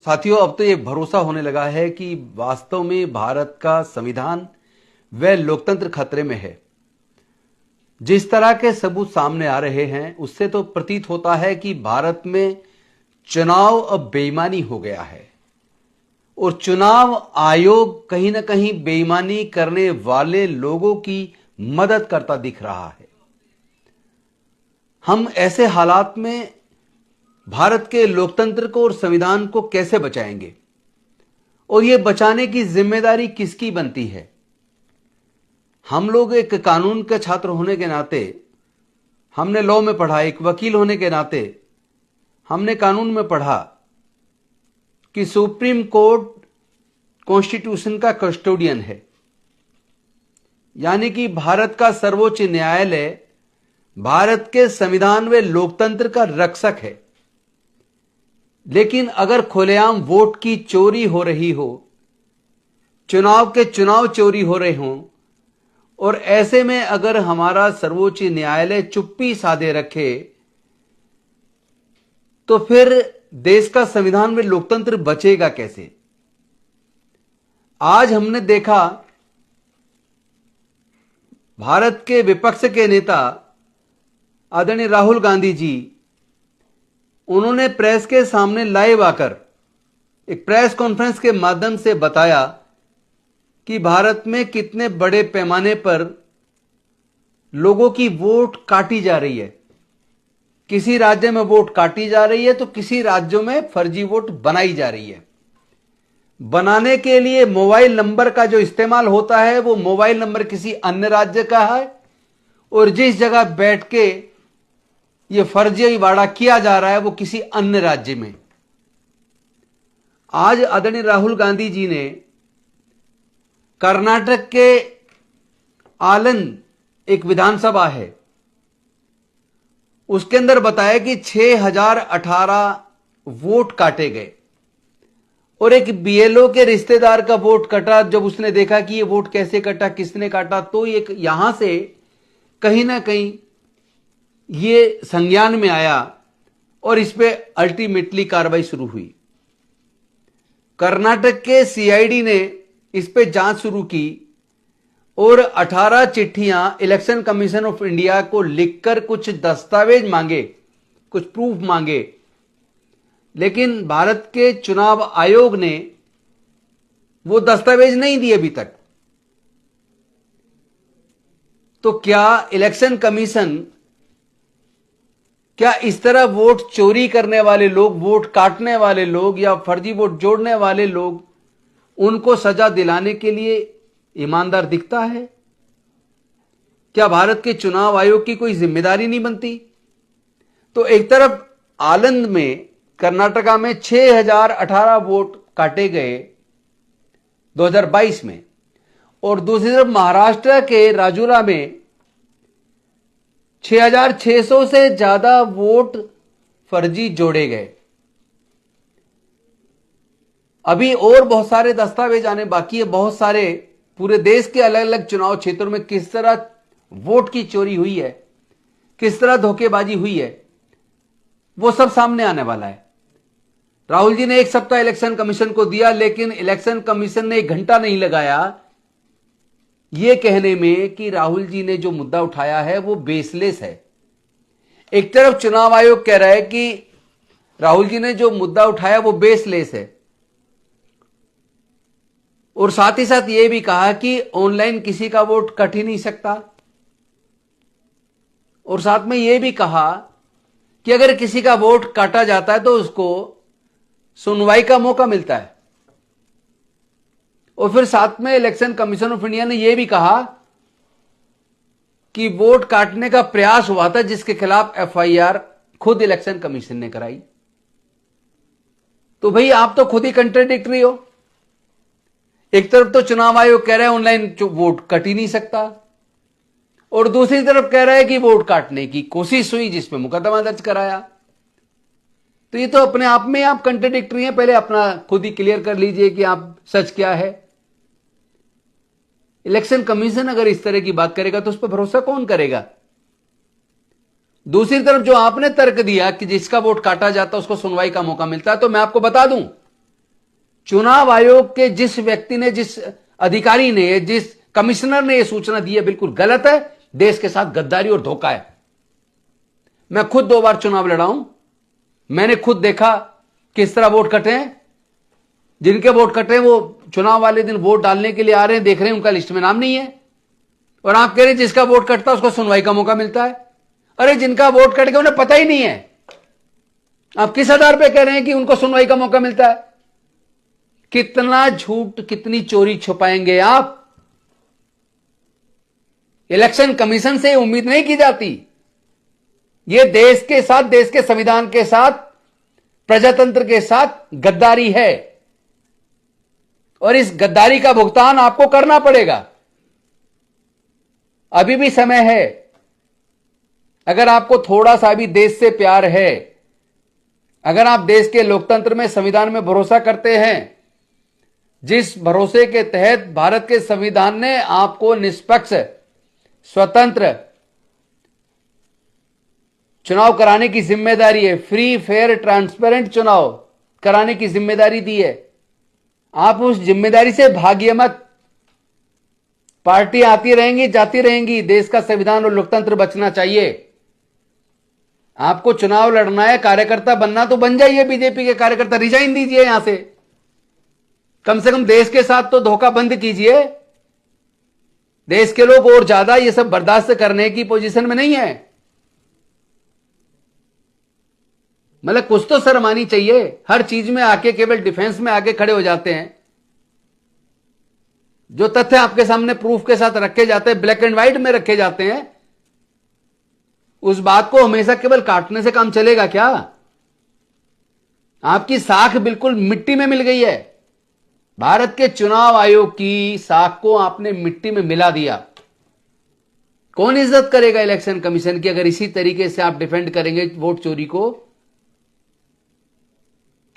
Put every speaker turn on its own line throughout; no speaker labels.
साथियों, अब तो ये भरोसा होने लगा है कि वास्तव में भारत का संविधान व लोकतंत्र खतरे में है। जिस तरह के सबूत सामने आ रहे हैं उससे तो प्रतीत होता है कि भारत में चुनाव अब बेईमानी हो गया है और चुनाव आयोग कहीं ना कहीं बेईमानी करने वाले लोगों की मदद करता दिख रहा है। हम ऐसे हालात में भारत के लोकतंत्र को और संविधान को कैसे बचाएंगे और यह बचाने की जिम्मेदारी किसकी बनती है? हम लोग एक कानून के छात्र होने के नाते, हमने लॉ में पढ़ा, एक वकील होने के नाते हमने कानून में पढ़ा कि सुप्रीम कोर्ट कॉन्स्टिट्यूशन का कस्टोडियन है, यानी कि भारत का सर्वोच्च न्यायालय भारत के संविधान व लोकतंत्र का रक्षक है। लेकिन अगर खुलेआम वोट की चोरी हो रही हो, चुनाव के चुनाव चोरी हो रहे हों और ऐसे में अगर हमारा सर्वोच्च न्यायालय चुप्पी साधे रखे तो फिर देश का संविधान में लोकतंत्र बचेगा कैसे? आज हमने देखा भारत के विपक्ष के नेता आदरणीय राहुल गांधी जी, उन्होंने प्रेस के सामने लाइव आकर एक प्रेस कॉन्फ्रेंस के माध्यम से बताया कि भारत में कितने बड़े पैमाने पर लोगों की वोट काटी जा रही है। किसी राज्य में वोट काटी जा रही है तो किसी राज्यों में फर्जी वोट बनाई जा रही है। बनाने के लिए मोबाइल नंबर का जो इस्तेमाल होता है वो मोबाइल नंबर किसी अन्य राज्य का है और जिस जगह बैठ के ये फर्जीवाड़ा किया जा रहा है वो किसी अन्य राज्य में। आज आदरणीय राहुल गांधी जी ने कर्नाटक के आलंद एक विधानसभा है, उसके अंदर बताया कि 6018 वोट काटे गए और एक बीएलओ के रिश्तेदार का वोट कटा। जब उसने देखा कि ये वोट कैसे कटा, किसने काटा, तो एक यहां से कहीं ना कहीं ये संज्ञान में आया और इस पे अल्टीमेटली कार्रवाई शुरू हुई। कर्नाटक के सीआईडी ने इस पे जांच शुरू की और 18 चिट्ठियां इलेक्शन कमीशन ऑफ इंडिया को लिखकर कुछ दस्तावेज मांगे, कुछ प्रूफ मांगे, लेकिन भारत के चुनाव आयोग ने वो दस्तावेज नहीं दिए अभी तक। तो क्या इलेक्शन कमीशन, क्या इस तरह वोट चोरी करने वाले लोग, वोट काटने वाले लोग या फर्जी वोट जोड़ने वाले लोग, उनको सजा दिलाने के लिए ईमानदार दिखता है? क्या भारत के चुनाव आयोग की कोई जिम्मेदारी नहीं बनती? तो एक तरफ आलंद में, कर्नाटका में 6018 वोट काटे गए 2022 में और दूसरी तरफ महाराष्ट्र के राजुला में 6600 से ज्यादा वोट फर्जी जोड़े गए। अभी और बहुत सारे दस्तावेज आने बाकी है, बहुत सारे पूरे देश के अलग अलग चुनाव क्षेत्रों में किस तरह वोट की चोरी हुई है, किस तरह धोखेबाजी हुई है, वो सब सामने आने वाला है। राहुल जी ने एक सप्ताह इलेक्शन कमीशन को दिया, लेकिन इलेक्शन कमीशन ने 1 घंटा नहीं लगाया यह कहने में कि राहुल जी ने जो मुद्दा उठाया है वो बेसलेस है। एक तरफ चुनाव आयोग कह रहा है कि राहुल जी ने जो मुद्दा उठाया वो बेसलेस है और साथ ही साथ यह भी कहा कि ऑनलाइन किसी का वोट कट ही नहीं सकता और साथ में यह भी कहा कि अगर किसी का वोट काटा जाता है तो उसको सुनवाई का मौका मिलता है। और फिर साथ में इलेक्शन कमीशन ऑफ इंडिया ने यह भी कहा कि वोट काटने का प्रयास हुआ था जिसके खिलाफ एफआईआर खुद इलेक्शन कमीशन ने कराई। तो भाई आप तो खुद ही कंट्राडिक्टरी हो। एक तरफ तो चुनाव आयोग कह रहा है ऑनलाइन वोट कट ही नहीं सकता और दूसरी तरफ कह रहा है कि वोट काटने की कोशिश हुई जिसमें मुकदमा दर्ज कराया। तो ये तो अपने आप में आप कंट्राडिक्टरी हैं। पहले अपना खुद ही क्लियर कर लीजिए कि आप सच क्या है। इलेक्शन कमीशन अगर इस तरह की बात करेगा तो उस पर भरोसा कौन करेगा? दूसरी तरफ जो आपने तर्क दिया कि जिसका वोट काटा जाता है उसको सुनवाई का मौका मिलता है, तो मैं आपको बता दूं, चुनाव आयोग के जिस व्यक्ति ने, जिस अधिकारी ने, जिस कमिश्नर ने यह सूचना दी है, बिल्कुल गलत है। देश के साथ गद्दारी और धोखा है। मैं खुद 2 बार चुनाव लड़ा हूं, मैंने खुद देखा किस तरह वोट कटे हैं। जिनके वोट कटे हैं वो चुनाव वाले दिन वोट डालने के लिए आ रहे हैं, देख रहे हैं उनका लिस्ट में नाम नहीं है, और आप कह रहे हैं जिसका वोट कटता है उसको सुनवाई का मौका मिलता है। अरे जिनका वोट कट गया उन्हें पता ही नहीं है, आप किस आधार पे कह रहे हैं कि उनको सुनवाई का मौका मिलता है? कितना झूठ, कितनी चोरी छुपाएंगे आप? इलेक्शन कमीशन से उम्मीद नहीं की जाती। यह देश के साथ, देश के संविधान के साथ, प्रजातंत्र के साथ गद्दारी है, और इस गद्दारी का भुगतान आपको करना पड़ेगा। अभी भी समय है। अगर आपको थोड़ा सा भी देश से प्यार है, अगर आप देश के लोकतंत्र में, संविधान में भरोसा करते हैं, जिस भरोसे के तहत भारत के संविधान ने आपको निष्पक्ष, स्वतंत्र चुनाव कराने की जिम्मेदारी है, फ्री, फेयर, ट्रांसपेरेंट चुनाव कराने की जिम्मेदारी दी है, आप उस जिम्मेदारी से भागिए मत। पार्टी आती रहेंगी, जाती रहेंगी, देश का संविधान और लोकतंत्र बचना चाहिए। आपको चुनाव लड़ना है, कार्यकर्ता बनना, तो बन जाइए बीजेपी के कार्यकर्ता, रिजाइन दीजिए यहां से। कम से कम देश के साथ तो धोखा बंद कीजिए। देश के लोग और ज्यादा ये सब बर्दाश्त करने की पोजीशन में नहीं है। मतलब कुछ तो शर्म आनी चाहिए। हर चीज में आके केवल डिफेंस में आके खड़े हो जाते हैं। जो तथ्य आपके सामने प्रूफ के साथ रखे जाते हैं, ब्लैक एंड व्हाइट में रखे जाते हैं, उस बात को हमेशा केवल काटने से काम चलेगा क्या? आपकी साख बिल्कुल मिट्टी में मिल गई है। भारत के चुनाव आयोग की साख को आपने मिट्टी में मिला दिया। कौन इज्जत करेगा इलेक्शन कमीशन की अगर इसी तरीके से आप डिफेंड करेंगे वोट चोरी को?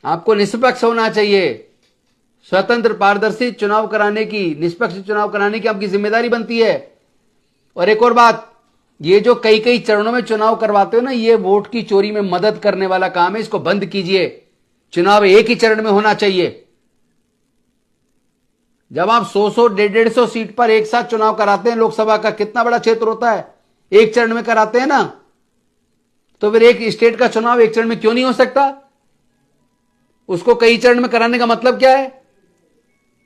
आपको निष्पक्ष होना चाहिए। स्वतंत्र, पारदर्शी चुनाव कराने की, निष्पक्ष चुनाव कराने की आपकी जिम्मेदारी बनती है। और एक और बात, ये जो कई कई चरणों में चुनाव करवाते हो ना, ये वोट की चोरी में मदद करने वाला काम है। इसको बंद कीजिए। चुनाव एक ही चरण में होना चाहिए। जब आप 100-100, 150 सीट पर एक साथ चुनाव कराते हैं, लोकसभा का कितना बड़ा क्षेत्र होता है, एक चरण में कराते हैं ना, तो फिर एक स्टेट का चुनाव एक चरण में क्यों नहीं हो सकता? उसको कई चरण में कराने का मतलब क्या है?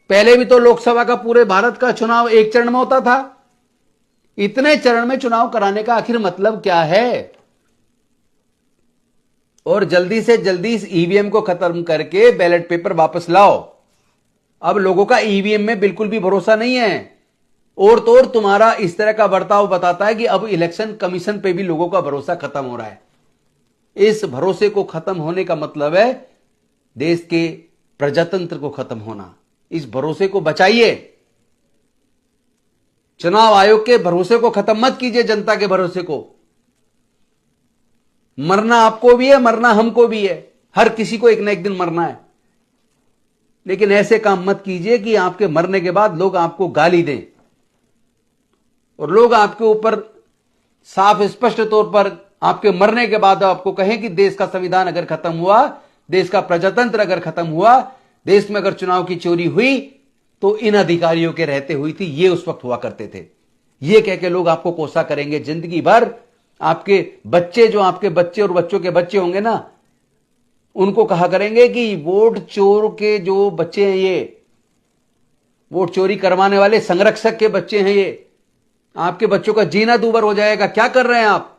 पहले भी तो लोकसभा का, पूरे भारत का चुनाव एक चरण में होता था। इतने चरण में चुनाव कराने का आखिर मतलब क्या है? और जल्दी से जल्दी इस ईवीएम को खत्म करके बैलेट पेपर वापस लाओ। अब लोगों का ईवीएम में बिल्कुल भी भरोसा नहीं है। और तो और तुम्हारा इस तरह का बर्ताव बताता है कि अब इलेक्शन कमीशन पे भी लोगों का भरोसा खत्म हो रहा है। इस भरोसे को खत्म होने का मतलब है देश के प्रजातंत्र को खत्म होना। इस भरोसे को बचाइए। चुनाव आयोग के भरोसे को खत्म मत कीजिए, जनता के भरोसे को। मरना आपको भी है, मरना हमको भी है। हर किसी को एक ना एक दिन मरना है। लेकिन ऐसे काम मत कीजिए कि आपके मरने के बाद लोग आपको गाली दें और लोग आपके ऊपर साफ स्पष्ट तौर पर आपके मरने के बाद आपको कहें कि देश का संविधान अगर खत्म हुआ, देश का प्रजातंत्र अगर खत्म हुआ, देश में अगर चुनाव की चोरी हुई तो इन अधिकारियों के रहते हुई थी। ये उस वक्त हुआ करते थे। ये कह के लोग आपको कोसा करेंगे जिंदगी भर। आपके बच्चे, जो आपके बच्चे और बच्चों के बच्चे होंगे ना, उनको कहा करेंगे कि वोट चोर के जो बच्चे हैं, ये वोट चोरी करवाने वाले संरक्षक के बच्चे हैं। ये आपके बच्चों का जीना दूभर हो जाएगा। क्या कर रहे हैं आप?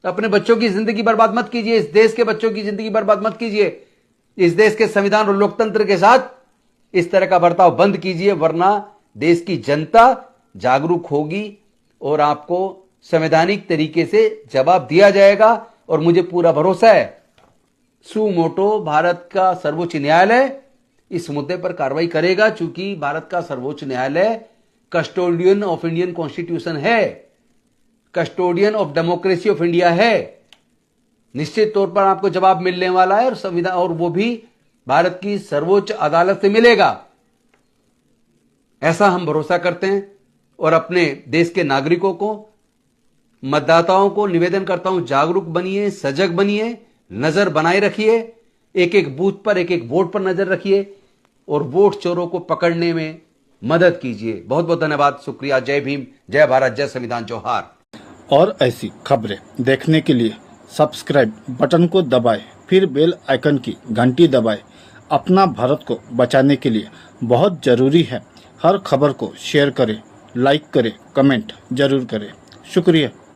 अपने बच्चों की जिंदगी बर्बाद मत कीजिए। इस देश के बच्चों की जिंदगी बर्बाद मत कीजिए। इस देश के संविधान और लोकतंत्र के साथ इस तरह का बर्ताव बंद कीजिए, वरना देश की जनता जागरूक होगी और आपको संवैधानिक तरीके से जवाब दिया जाएगा। और मुझे पूरा भरोसा है सू मोटो भारत का सर्वोच्च न्यायालय इस मुद्दे पर कार्रवाई करेगा, चूंकि भारत का सर्वोच्च न्यायालय कस्टोडियन ऑफ इंडियन कॉन्स्टिट्यूशन है, custodian of democracy of India है। निश्चित तौर पर आपको जवाब मिलने वाला है और संविधान, और वो भी भारत की सर्वोच्च अदालत से मिलेगा। ऐसा हम भरोसा करते हैं और अपने देश के नागरिकों को मतदाताओं को निवेदन करता हूं, जागरूक बनिए, सजग बनिए, नजर बनाए रखिए, एक एक बूथ पर, एक एक वोट पर नजर रखिए और वोट चोरों को पकड़ने में मदद कीजिए। बहुत बहुत धन्यवाद, शुक्रिया। जय भीम, जय भारत, जय संविधान, जोहार।
और ऐसी खबरें देखने के लिए सब्सक्राइब बटन को दबाएं, फिर बेल आइकन की घंटी दबाएं। अपना भारत को बचाने के लिए बहुत जरूरी है। हर खबर को शेयर करें, लाइक करें, कमेंट जरूर करें। शुक्रिया।